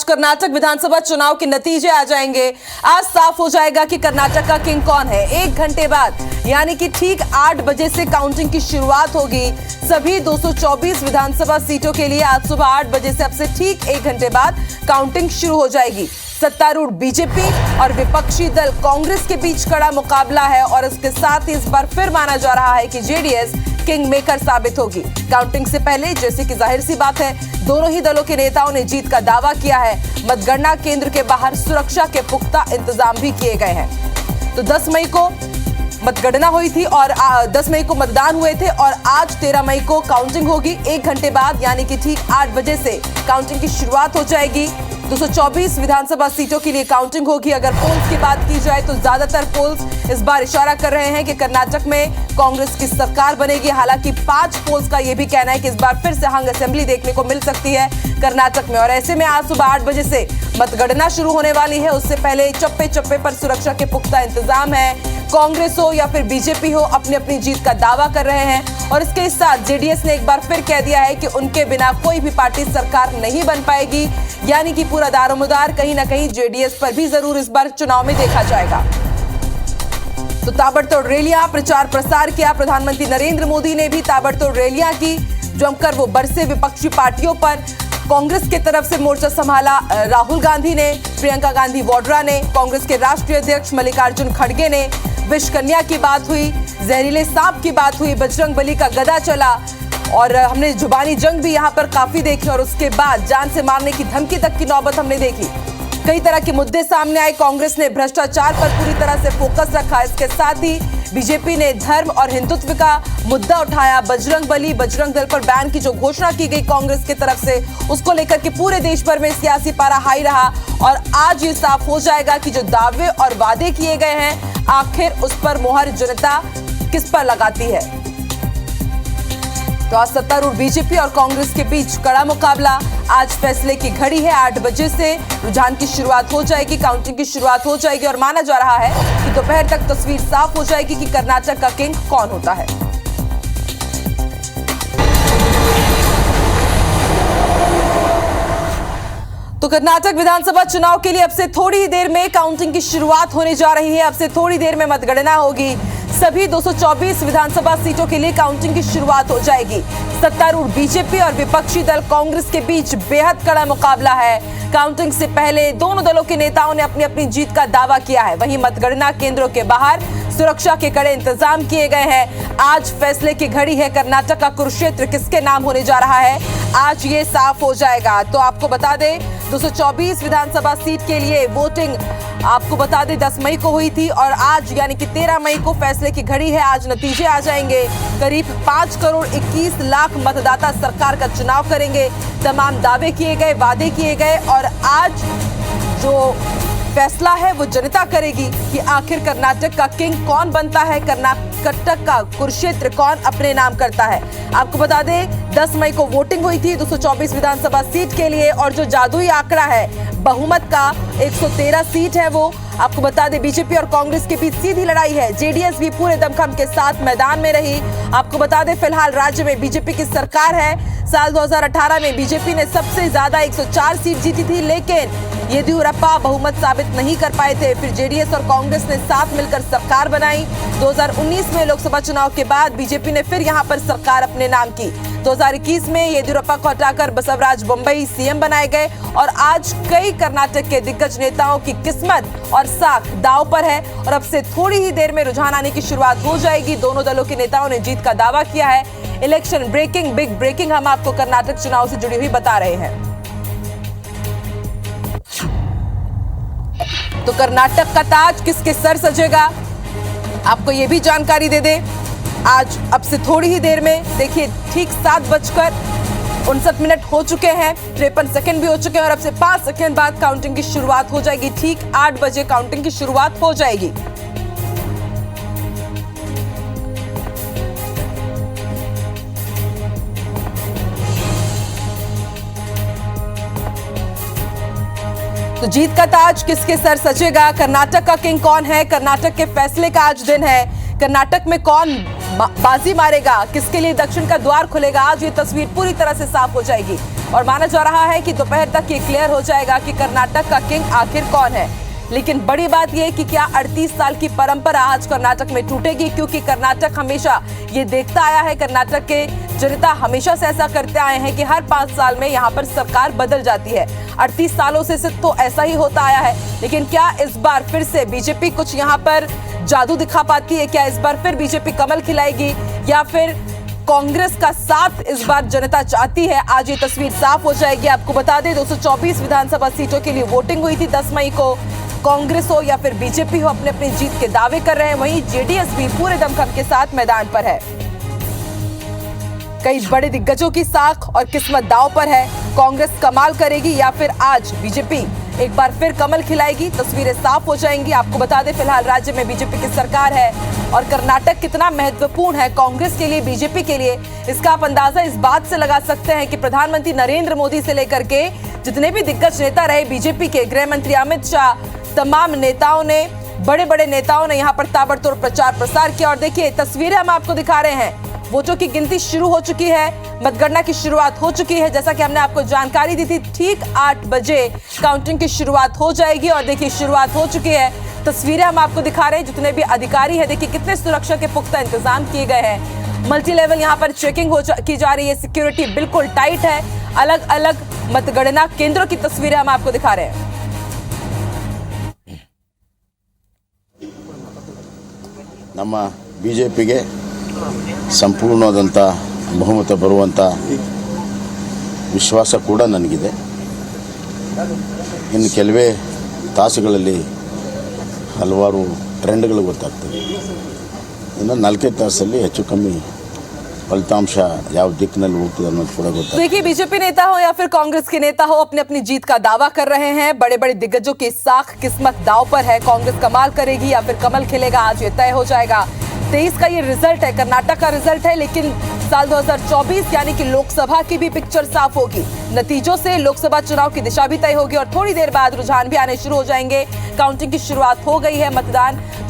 कर्नाटक विधानसभा चुनाव के नतीजे आ जाएंगे। आज साफ हो जाएगा कि कर्नाटक का किंग कौन है। 1 घंटे बाद यानी कि ठीक 8 बजे से काउंटिंग की शुरुआत होगी। सभी 224 विधानसभा सीटों के लिए आज सुबह 8 बजे से अब से ठीक 1 घंटे बाद काउंटिंग शुरू हो जाएगी। सत्तारूढ़ बीजेपी और विपक्षी दल कांग्रेस के बीच कड़ा मुकाबला है और इसके साथ ही इस बार फिर माना जा रहा है कि जेडीएस किंग मेकर साबित होगी। काउंटिंग से पहले जैसे कि जाहिर सी बात है, दोनों ही दलों के नेताओं ने जीत का दावा किया है। मतगणना केंद्र के बाहर सुरक्षा के पुख्ता इंतजाम भी किए गए हैं। तो 10 मई को मतगणना हुई थी और 10 मई को मतदान हुए थे और आज 13 मई को काउंटिंग होगी। 1 घंटे बाद यानी कि ठीक 8 बजे से काउंटिंग की शुरुआत हो जाएगी। 224 विधानसभा सीटों के लिए काउंटिंग होगी। अगर पोल्स की बात की जाए तो ज्यादातर पोल्स इस बार इशारा कर रहे हैं कि कर्नाटक में कांग्रेस की सरकार बनेगी। हालांकि 5 पोल्स का यह भी कहना है कि इस बार फिर से हंग असेंबली देखने को मिल सकती है कर्नाटक में। और ऐसे में आज सुबह 8 बजे से मतगणना शुरू होने वाली है। उससे पहले चप्पे चप्पे पर सुरक्षा के पुख्ता इंतजाम है। कांग्रेस हो या फिर बीजेपी हो, अपनी अपनी जीत का दावा कर रहे हैं। और इसके साथ जेडीएस ने एक बार फिर कह दिया है कि उनके बिना कोई भी पार्टी सरकार नहीं बन पाएगी। यानी कि पूरा दारोमदार कहीं ना कहीं जेडीएस पर भी जरूर इस बार चुनाव में देखा जाएगा। तो ताबड़तोड़ रैलियां, प्रचार प्रसार किया। प्रधानमंत्री नरेंद्र मोदी ने भी ताबड़तोड़ रैलियां की, जमकर वो बरसे विपक्षी पार्टियों पर। कांग्रेस की तरफ से मोर्चा संभाला राहुल गांधी ने, प्रियंका गांधी वाड्रा ने, कांग्रेस के राष्ट्रीय अध्यक्ष मल्लिकार्जुन खड़गे ने। विष कन्या की बात हुई, जहरीले सांप की बात हुई, बजरंगबली का गदा चला और हमने जुबानी जंग भी यहाँ पर काफी देखी। और उसके बाद जान से मारने की धमकी तक की नौबत हमने देखी। कई तरह के मुद्दे सामने आए। कांग्रेस ने भ्रष्टाचार पर पूरी तरह से फोकस रखा। इसके साथ ही बीजेपी ने धर्म और हिंदुत्व का मुद्दा उठाया। बजरंगबली, बजरंग दल पर बैन की जो घोषणा की गई कांग्रेस की तरफ से, उसको लेकर के पूरे देश भर में सियासी पारा हाई रहा। और आज ये साफ हो जाएगा कि जो दावे और वादे किए गए हैं, आखिर उस पर मोहर जनता किस पर लगाती है। तो आज सत्तारूढ़ बीजेपी और कांग्रेस के बीच कड़ा मुकाबला। आज फैसले की घड़ी है। 8 बजे से रुझान की शुरुआत हो जाएगी, काउंटिंग की शुरुआत हो जाएगी और माना जा रहा है कि दोपहर तक तस्वीर साफ हो जाएगी कि कर्नाटक का किंग कौन होता है। तो कर्नाटक विधानसभा चुनाव के लिए अब से थोड़ी ही देर में काउंटिंग की शुरुआत होने जा रही है। अब से थोड़ी देर में मतगणना होगी। सभी 224 विधानसभा सीटों के लिए काउंटिंग की शुरुआत हो जाएगी। सत्तारूढ़ बीजेपी और विपक्षी दल कांग्रेस के बीच बेहद कड़ा मुकाबला है। काउंटिंग से पहले दोनों दलों के नेताओं ने अपनी अपनी जीत का दावा किया है। वहीं मतगणना केंद्रों के बाहर सुरक्षा के कड़े इंतजाम किए गए हैं। आज फैसले की घड़ी है। कर्नाटक का कुरुक्षेत्र किसके नाम होने जा रहा है, आज ये साफ हो जाएगा। तो आपको बता दें, 224 विधानसभा सीट के लिए वोटिंग आपको बता दें 10 मई को हुई थी और आज यानी कि 13 मई को फैसले की घड़ी है। आज नतीजे आ जाएंगे। करीब 5 करोड़ 21 लाख मतदाता सरकार का चुनाव करेंगे। तमाम दावे किए गए, वादे किए गए और आज जो फैसला है वो जनता करेगी कि आखिर कर्नाटक का किंग कौन बनता है, कर्नाटक का कुरुक्षेत्र कौन अपने नाम करता है। आपको बता दें 10 मई को वोटिंग हुई थी 224 विधानसभा सीट के लिए और जो जादुई आंकड़ा है बहुमत का 113 सीट है वो। आपको बता दें बीजेपी और कांग्रेस के बीच सीधी लड़ाई है। जेडीएस भी पूरे दमखम के साथ मैदान में रही। आपको बता दें फिलहाल राज्य में बीजेपी की सरकार है। साल 2018 में बीजेपी ने सबसे ज्यादा 104 सीट जीती थी, लेकिन येदियुरप्पा बहुमत साबित नहीं कर पाए थे। फिर जेडीएस और कांग्रेस ने साथ मिलकर सरकार बनाई। 2019 में लोकसभा चुनाव के बाद बीजेपी ने फिर यहां पर सरकार अपने नाम की। 2021 में येदियुरप्पा को हटाकर बसवराज बोम्मई सीएम बनाए गए और आज कई कर्नाटक के दिग्गज नेताओं की किस्मत और साख दांव पर है। और अब से थोड़ी ही देर में रुझान आने की शुरुआत हो जाएगी। दोनों दलों के नेताओं ने जीत का दावा किया है। इलेक्शन ब्रेकिंग, बिग ब्रेकिंग हम आपको कर्नाटक चुनाव से जुड़ी हुई बता रहे हैं। तो कर्नाटक का ताज किसके सर सजेगा, आपको यह भी जानकारी दे दे। आज अब से थोड़ी ही देर में देखिए ठीक 7:59 हो चुके हैं, 53 सेकंड भी हो चुके हैं और अब से 5 सेकंड बाद काउंटिंग की शुरुआत हो जाएगी। ठीक 8 बजे काउंटिंग की शुरुआत हो जाएगी। तो जीत का ताज किसके सर सजेगा, कर्नाटक का किंग कौन है, कर्नाटक के फैसले का आज दिन है। कर्नाटक में कौन बाजी मारेगा, किसके लिए दक्षिण का द्वार खुलेगा, आज ये तस्वीर पूरी तरह से साफ हो जाएगी। और माना जा रहा है कि दोपहर तक ये क्लियर हो जाएगा कि कर्नाटक का किंग आखिर कौन है। लेकिन बड़ी बात यह कि क्या 38 साल की परंपरा आज कर्नाटक में टूटेगी, क्योंकि कर्नाटक हमेशा ये देखता आया है, कर्नाटक के जनता हमेशा से ऐसा करते आए हैं कि हर 5 साल में यहाँ पर सरकार बदल जाती है। 38 सालों से तो ऐसा ही होता आया है। लेकिन क्या इस बार फिर से बीजेपी कुछ यहाँ पर जादू दिखा पाती है? क्या इस बार फिर बीजेपी कमल खिलाएगी या फिर कांग्रेस का साथ इस बार जनता चाहती है? आज ये तस्वीर साफ हो जाएगी। आपको बता दें 224 विधानसभा सीटों के लिए वोटिंग हुई थी 10 मई को। कांग्रेस हो या फिर बीजेपी हो, अपने अपनी जीत के दावे कर रहे हैं। वहीं जेडीएस भी पूरे दमखम के साथ मैदान पर है। कई बड़े दिग्गजों की साख और किस्मत दांव पर है। कांग्रेस कमाल करेगी या फिर आज बीजेपी एक बार फिर कमल खिलाएगी? तस्वीरें साफ हो जाएंगी। आपको बता दें फिलहाल राज्य में बीजेपी की सरकार है और कर्नाटक कितना महत्वपूर्ण है कांग्रेस के लिए, बीजेपी के लिए, इसका आप अंदाजा इस बात से लगा सकते हैं कि प्रधानमंत्री नरेंद्र मोदी से लेकर के जितने भी दिग्गज नेता रहे बीजेपी के, गृह मंत्री अमित शाह, तमाम नेताओं ने, बड़े बड़े नेताओं ने यहाँ पर ताबड़तोड़ प्रचार प्रसार किया। और देखिए तस्वीरें हम आपको दिखा रहे हैं। वोटों की गिनती शुरू हो चुकी है, मतगणना की शुरुआत हो चुकी है। जैसा कि हमने आपको जानकारी दी थी, ठीक 8 बजे काउंटिंग की शुरुआत हो जाएगी। और देखिए शुरुआत हो चुकी है। तस्वीरें हम आपको दिखा रहे हैं। जितने भी अधिकारी है, देखिए कितने सुरक्षा के पुख्ता इंतजाम किए गए हैं। मल्टी लेवल यहाँ पर चेकिंग की जा रही है। सिक्योरिटी बिल्कुल टाइट है। अलग अलग मतगणना केंद्रों की तस्वीरें हम आपको दिखा रहे हैं। ನಮ್ಮ ಬಿಜೆಪಿಗೆ ಸಂಪೂರ್ಣವಾದಂಥ ಬಹುಮತ ಬರುವಂಥ ವಿಶ್ವಾಸ ಕೂಡ ನನಗಿದೆ. ಇನ್ನು ಕೆಲವೇ ತಾಸುಗಳಲ್ಲಿ ಹಲವಾರು ಟ್ರೆಂಡ್ಗಳು ಗೊತ್ತಾಗ್ತವೆ. ಇನ್ನು 4 ತಾಸಲ್ಲಿ ಹೆಚ್ಚು ಕಮ್ಮಿ फलितांश ಯಾವ ದಿಕ್ಕಿನಲ್ಲಿ ಹೋಗ್ತದೆ ಅನ್ನೋದು ಕೂಡ ಗೊತ್ತಾಗ್ತದೆ. देखिए बीजेपी नेता हो या फिर कांग्रेस के नेता हो, अपने अपनी जीत का दावा कर रहे हैं। बड़े बड़े दिग्गजों की साख किस्मत दांव पर है। कांग्रेस कमाल करेगी या फिर कमल खिलेगा, आज ये तय हो जाएगा। 23 का ये रिजल्ट है, कर्नाटक का रिजल्ट है। लेकिन साल 2024 यानी कि लोकसभा की भी पिक्चर साफ होगी। नतीजों से लोकसभा चुनाव की दिशा भी तय होगी और थोड़ी देर बाद रुझान भी आने शुरू हो जाएंगे। काउंटिंग की शुरुआत हो गई है।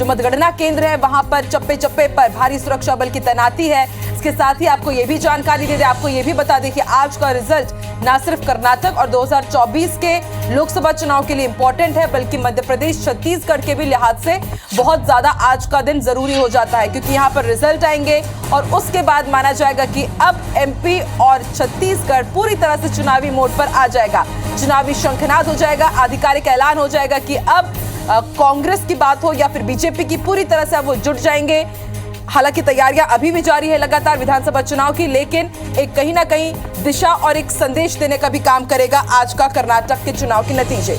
मतगणना केंद्र है वहां पर चप्पे चप्पे पर भारी सुरक्षा बल की तैनाती है। इसके साथ ही आपको ये भी जानकारी दे दें, आपको ये भी बता दें कि आज का रिजल्ट न सिर्फ कर्नाटक और 2024 के लोकसभा चुनाव के लिए इंपॉर्टेंट है, बल्कि मध्य प्रदेश, छत्तीसगढ़ के भी लिहाज से बहुत ज्यादा आज का दिन जरूरी हो जाता है, क्योंकि यहाँ पर रिजल्ट आएंगे और उसके बाद माना जाएगा कि अब एमपी और छत्तीसगढ़ पूरी तरह से चुनावी मोड पर आ जाएगा। चुनावी शंखनाद हो जाएगा, आधिकारिक ऐलान हो जाएगा कि अब कांग्रेस की बात हो या फिर बीजेपी की, पूरी तरह से अब वो जुट जाएंगे। हालांकि तैयारियां अभी भी जारी है लगातार विधानसभा चुनाव की, लेकिन एक कहीं ना कहीं दिशा और एक संदेश देने का भी काम करेगा आज का कर्नाटक के चुनाव के नतीजे।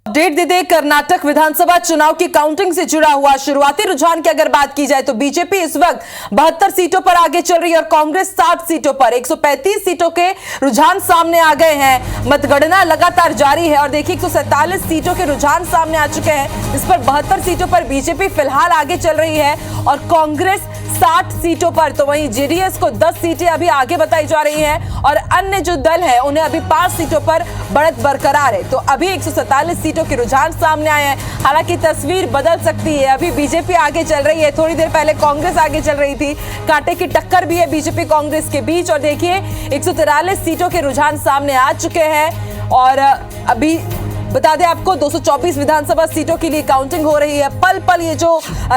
अपडेट दे दे कर्नाटक विधानसभा चुनाव की काउंटिंग से जुड़ा हुआ शुरुआती रुझान की अगर बात की जाए तो बीजेपी इस वक्त 72 सीटों पर आगे चल रही है और कांग्रेस 60 सीटों पर। 135 सीटों के रुझान सामने आ गए हैं। मतगणना लगातार जारी है और देखिए 147 सीटों के रुझान सामने आ चुके हैं। इस पर 72 सीटों पर बीजेपी फिलहाल आगे चल रही है और कांग्रेस 60 सीटों पर। तो वहीं जेडीएस को 10 सीटें अभी आगे बताई जा रही हैं और अन्य जो दल है उन्हें अभी 5 सीटों पर बढ़त बरकरार है। तो अभी 147 सीटों के रुझान सामने आए हैं। हालांकि तस्वीर बदल सकती है। अभी बीजेपी आगे चल रही है, थोड़ी देर पहले कांग्रेस आगे चल रही थी। कांटे की टक्कर भी है बीजेपी कांग्रेस के बीच और देखिए 143 सीटों के रुझान सामने आ चुके हैं और अभी बता दें आपको 224 विधानसभा सीटों के लिए काउंटिंग हो रही है। पल पल ये जो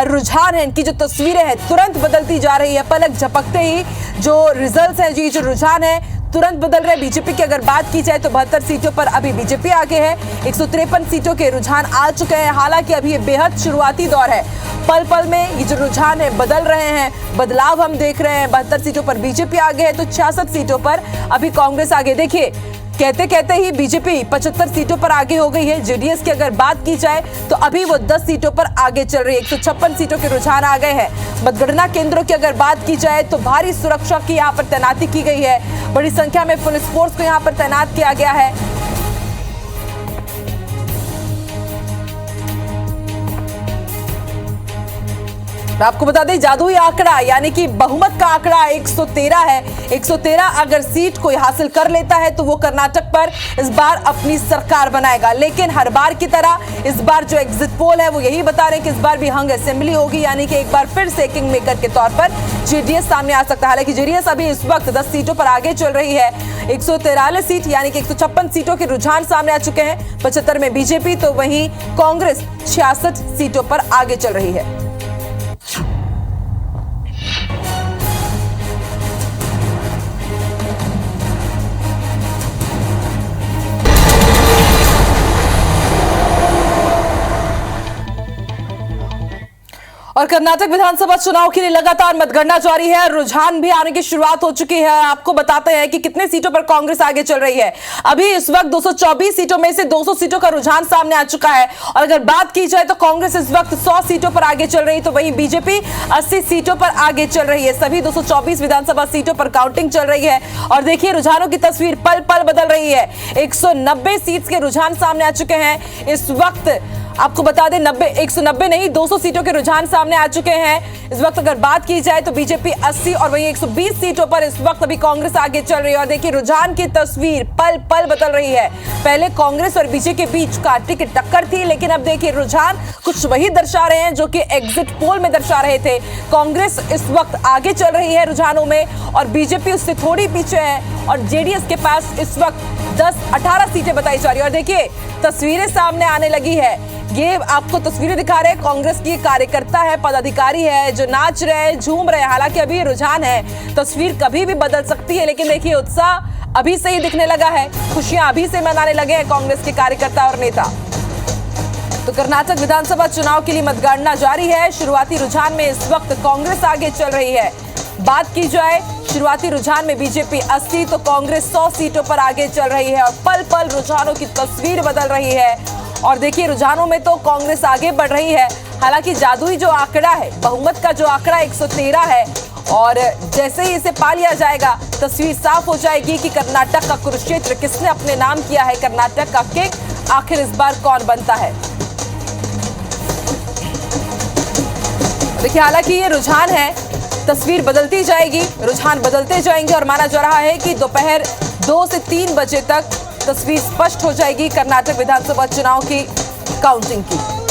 रुझान है, इनकी जो तस्वीरें हैं तुरंत बदलती जा रही है। पलक झपकते ही जो रिजल्ट्स हैं, ये जो रुझान है तुरंत बदल रहे। बीजेपी की अगर बात की जाए तो 72 सीटों पर अभी बीजेपी आगे है। 153 सीटों के रुझान आ चुके हैं। हालांकि अभी ये बेहद शुरुआती दौर है। पल पल में ये जो रुझान है बदल रहे हैं, बदलाव हम देख रहे हैं। 72 सीटों पर बीजेपी आगे है तो 66 सीटों पर अभी कांग्रेस आगे। देखिए कहते कहते ही बीजेपी 75 सीटों पर आगे हो गई है। जेडीएस की अगर बात की जाए तो अभी वो 10 सीटों पर आगे चल रही है। 156 सीटों के रुझान आ गए हैं। मतगणना केंद्रों की अगर बात की जाए तो भारी सुरक्षा की यहाँ पर तैनाती की गई है। बड़ी संख्या में पुलिस फोर्स को यहाँ पर तैनात किया गया है। आपको बता दें जादुई आंकड़ा यानी कि बहुमत का आंकड़ा 113 है। 113 अगर सीट कोई हासिल कर लेता है तो वो कर्नाटक पर इस बार अपनी सरकार बनाएगा। लेकिन हर बार की तरह इस बार जो एग्जिट पोल है वो यही बता रहे हैं कि इस बार भी हंग असेंबली होगी, यानी कि एक बार फिर से किंग मेकर के तौर पर जेडीएस सामने आ सकता है। हालांकि जेडीएस अभी इस वक्त 10 सीटों पर आगे चल रही है। 143 सीट यानी कि 156 सीटों के रुझान सामने आ चुके हैं। 75 में बीजेपी तो वहीं कांग्रेस 66 सीटों पर आगे चल रही है। और कर्नाटक विधानसभा चुनाव के लिए लगातार मतगणना जारी है। रुझान भी आने की शुरुआत हो चुकी है। आपको बताते हैं कि कितने सीटों पर कांग्रेस आगे चल रही है। अभी इस वक्त 224 सीटों में से 200 सीटों का रुझान सामने आ चुका है। और अगर बात की जाए तो कांग्रेस इस वक्त 100 सीटों पर आगे चल रही है, तो वहीं बीजेपी 80 सीटों पर आगे चल रही है। सभी 224 विधानसभा सीटों पर काउंटिंग चल रही है। और देखिए रुझानों की तस्वीर पल पल बदल रही है। 190 सीट के रुझान सामने आ चुके हैं। इस वक्त आपको बता दें 190 नहीं 200 सीटों के रुझान सामने आ चुके हैं। इस वक्त अगर बात की जाए तो बीजेपी 80 और वहीं 120 सीटों पर इस वक्त अभी कांग्रेस आगे चल रही है। और देखिए रुझान की तस्वीर पल पल बदल रही है। पहले कांग्रेस और बीजेपी के बीच कांटे की टक्कर थी, लेकिन अब देखिए रुझान कुछ वही दर्शा रहे हैं जो कि एग्जिट पोल में दर्शा रहे थे। कांग्रेस इस वक्त आगे चल रही है रुझानों में और बीजेपी उससे थोड़ी पीछे है। और जेडीएस के पास इस वक्त 10-18 सीटें बताई जा रही है। और देखिए तस्वीरें सामने आने लगी है। ये आपको तस्वीरें दिखा रहे हैं, कांग्रेस की कार्यकर्ता है, पदाधिकारी है जो नाच रहे हैं, झूम रहे हैं। हालांकि अभी रुझान है, तस्वीर कभी भी बदल सकती है, लेकिन देखिए उत्साह अभी से ही दिखने लगा है। खुशियां अभी से मनाने लगे हैं कांग्रेस के कार्यकर्ता और नेता। तो कर्नाटक विधानसभा चुनाव के लिए मतगणना जारी है। शुरुआती रुझान में इस वक्त कांग्रेस आगे चल रही है। बात की जाए शुरुआती रुझान में बीजेपी 80 तो कांग्रेस 100 सीटों पर आगे चल रही है। और पल पल रुझानों की तस्वीर बदल रही है। और देखिए रुझानों में तो कांग्रेस आगे बढ़ रही है। हालांकि जादुई जो आंकड़ा है, बहुमत का जो आंकड़ा 113 है, और जैसे ही इसे पा लिया जाएगा तस्वीर साफ हो जाएगी कि कर्नाटक का कुरुक्षेत्र किसने अपने नाम किया है। कर्नाटक का किंग आखिर इस बार कौन बनता है। देखिए हालांकि ये रुझान है, तस्वीर बदलती जाएगी, रुझान बदलते जाएंगे और माना जा रहा है कि दोपहर 2 से 3 बजे तक तस्वीर स्पष्ट हो जाएगी कर्नाटक विधानसभा चुनाव की काउंटिंग की।